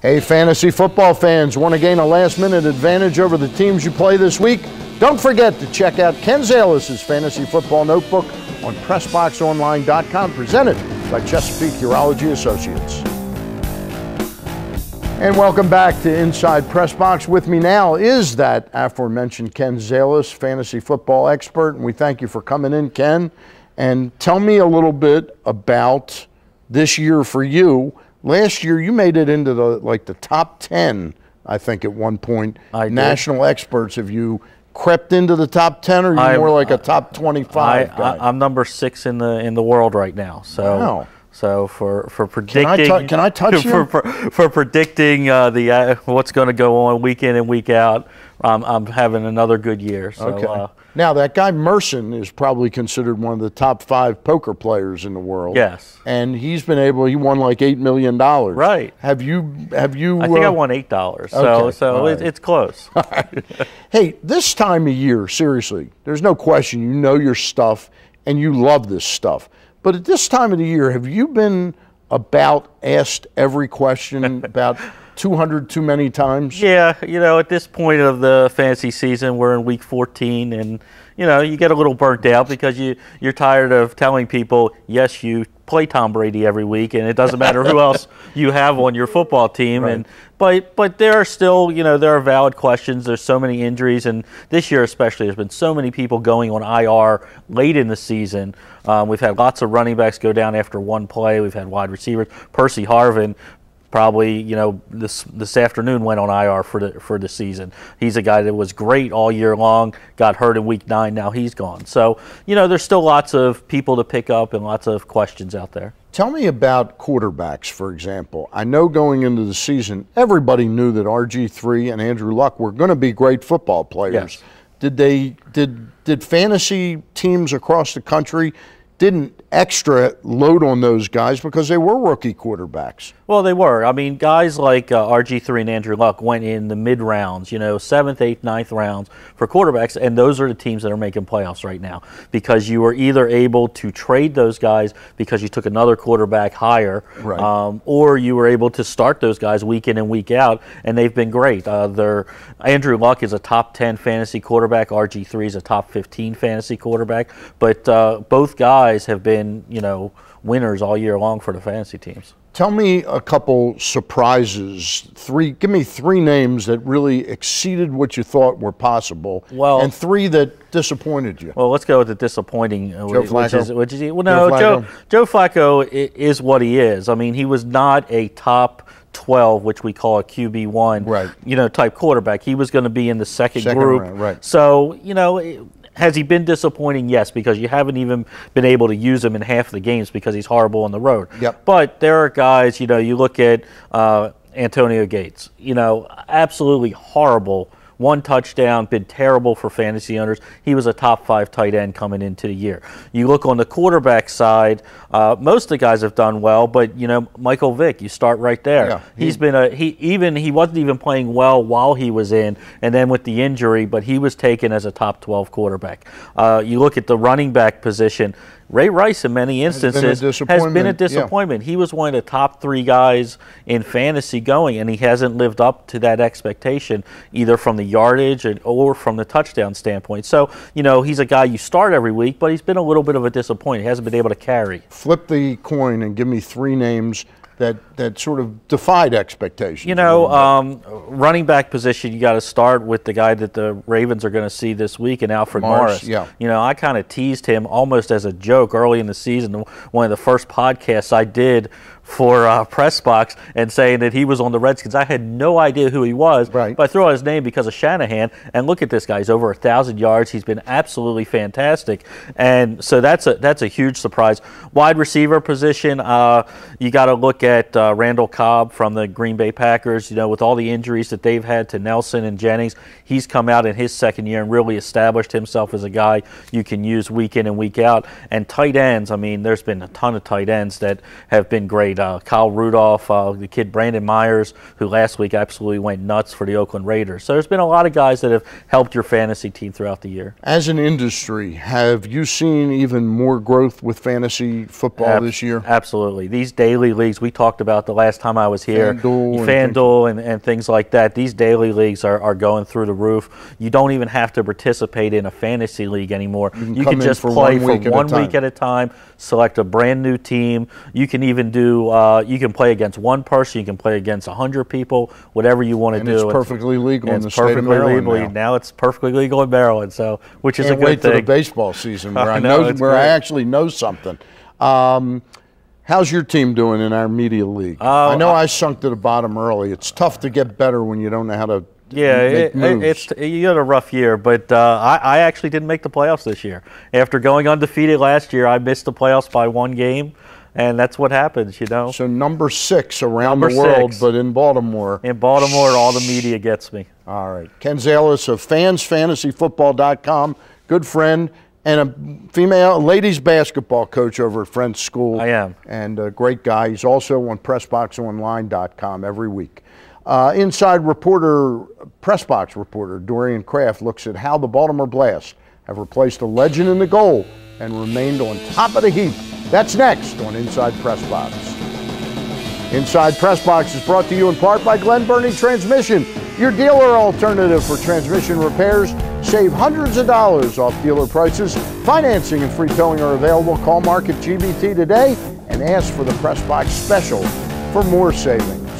Hey, fantasy football fans, want to gain a last-minute advantage over the teams you play this week? Don't forget to check out Ken Zalis' Fantasy Football Notebook on PressBoxOnline.com, presented by Chesapeake Urology Associates. And welcome back to Inside PressBox. With me now is that aforementioned Ken Zalis, fantasy football expert, and we thank you for coming in, Ken. And tell me a little bit about this year for you. Last year, you made it into the top 10, I think, at one point. National experts. Have you crept into the top 10, or are you more like a top 25 guy? I'm number 6 in the world right now. So, wow. So for predicting, can I touch you? For predicting what's going to go on week in and week out, I'm having another good year. So, okay. Now, that guy Merson is probably considered one of the top 5 poker players in the world. Yes. And he won like $8 million. Right. Have you? I think I won $8. Okay. So right. It's close. All right. Hey, this time of year, seriously, there's no question you know your stuff and you love this stuff. But at this time of the year, have you been asked every question about 200 too many times? Yeah, at this point of the fantasy season, we're in week 14, and you get a little burnt out because you're tired of telling people, yes, you play Tom Brady every week, and it doesn't matter who else you have on your football team. Right. But there are still, there are valid questions. There's so many injuries, and this year especially, there's been so many people going on IR late in the season. We've had lots of running backs go down after one play. We've had wide receivers. Percy Harvin probably, this afternoon went on IR for the season. He's a guy that was great all year long, got hurt in week 9, now he's gone. So, there's still lots of people to pick up and lots of questions out there. Tell me about quarterbacks, for example. I know going into the season, everybody knew that RG3 and Andrew Luck were going to be great football players. Yes. Did fantasy teams across the country didn't extra load on those guys because they were rookie quarterbacks? Well, they were. I mean, guys like RG3 and Andrew Luck went in the mid-rounds, 7th, 8th, 9th rounds for quarterbacks, and those are the teams that are making playoffs right now because you were either able to trade those guys because you took another quarterback higher, right. Or you were able to start those guys week in and week out, and they've been great. Andrew Luck is a top 10 fantasy quarterback. RG3 is a top 15 fantasy quarterback, but both guys have been winners all year long for the fantasy teams. Tell me a couple surprises. Give me 3 names that really exceeded what you thought were possible, and 3 that disappointed you. Well, let's go with the disappointing. Joe Flacco? Joe Flacco is what he is. I mean, he was not a top 12, which we call a QB1, right. Type quarterback. He was going to be in the second group. Round, right. So, has he been disappointing? Yes, because you haven't even been able to use him in half the games because he's horrible on the road. Yep. But there are guys, you look at Antonio Gates, absolutely horrible. 1 touchdown, been terrible for fantasy owners. He was a top 5 tight end coming into the year. You look on the quarterback side, most of the guys have done well, but Michael Vick, you start right there. Yeah, he wasn't even playing well while he was in, and then with the injury, but he was taken as a top 12 quarterback. You look at the running back position. Ray Rice, in many instances, has been a disappointment. Yeah. He was one of the top 3 guys in fantasy going, and he hasn't lived up to that expectation, either from the yardage or from the touchdown standpoint. So, he's a guy you start every week, but he's been a little bit of a disappointment. He hasn't been able to carry. Flip the coin and give me 3 names that sort of defied expectations. Running back position, you got to start with the guy that the Ravens are going to see this week, in Alfred Morris. Yeah. I kind of teased him almost as a joke early in the season. One of the first podcasts I did for PressBox, and saying that he was on the Redskins. I had no idea who he was, right. But I threw out his name because of Shanahan, and look at this guy. He's over 1,000 yards. He's been absolutely fantastic, and so that's a huge surprise. Wide receiver position, you got to look at Randall Cobb from the Green Bay Packers. With all the injuries that they've had to Nelson and Jennings, he's come out in his second year and really established himself as a guy you can use week in and week out. And tight ends, I mean, there's been a ton of tight ends that have been great. Kyle Rudolph, the kid Brandon Myers, who last week absolutely went nuts for the Oakland Raiders. So there's been a lot of guys that have helped your fantasy team throughout the year. As an industry, have you seen even more growth with fantasy football this year? Absolutely. These daily leagues we talked about the last time I was here, FanDuel and things like that, these daily leagues are going through the roof. You don't even have to participate in a fantasy league anymore. You can just play for 1 week at a time, select a brand new team. You can even do, you can play against one person, you can play against 100 people, whatever you want to do. It's perfectly legal in the state of Maryland now. It's perfectly legal in Maryland, so which is a good thing. Can't wait for the baseball season where I actually know something. How's your team doing in our media league? I know I sunk to the bottom early. It's tough to get better when you don't know how to make moves. You had a rough year, but I actually didn't make the playoffs this year. After going undefeated last year, I missed the playoffs by 1 game. And that's what happens, you know. So number 6 around the world, but in Baltimore. In Baltimore, all the media gets me. All right. Ken Zalis of fansfantasyfootball.com, good friend, and a ladies basketball coach over at Friends School. I am. And a great guy. He's also on PressBoxOnline.com every week. Inside reporter, PressBox reporter Dorian Kraft looks at how the Baltimore Blast have replaced a legend in the goal and remained on top of the heap. That's next on Inside PressBox. Inside PressBox is brought to you in part by Glen Burnie Transmission, your dealer alternative for transmission repairs. Save hundreds of dollars off dealer prices. Financing and free towing are available. Call Market GBT today and ask for the PressBox special for more savings.